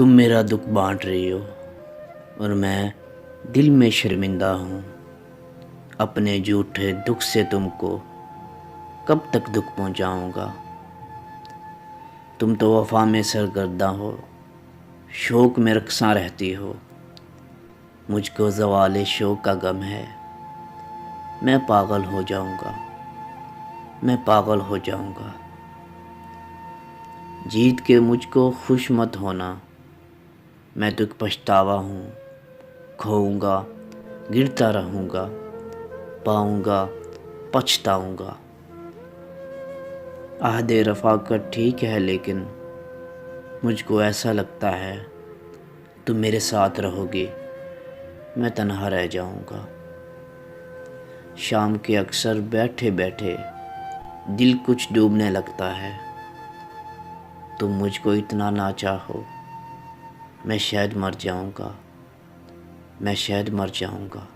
तुम मेरा दुख बांट रही हो और मैं दिल में शर्मिंदा हूँ। अपने झूठे दुख से तुमको कब तक दुख पहुँचाऊँगा। तुम तो वफ़ा में सरगर्दा हो, शौक़ में रक़्सां रहती हो। मुझको ज़वाले शौक़ का गम है, मैं पागल हो जाऊँगा, मैं पागल हो जाऊँगा। जीत के मुझको खुश मत होना, मैं तो एक पछतावा हूँ। खोऊँगा, गिरता रहूँगा, पाऊँगा, पछताऊँगा। आहदे रफ़ाक़त ठीक है लेकिन मुझको ऐसा लगता है तुम मेरे साथ रहोगे, मैं तन्हा रह जाऊँगा। शाम के अक्सर बैठे बैठे दिल कुछ डूबने लगता है। तुम मुझको इतना ना चाहो, मैं शायद मर जाऊँगा, मैं शायद मर जाऊँगा।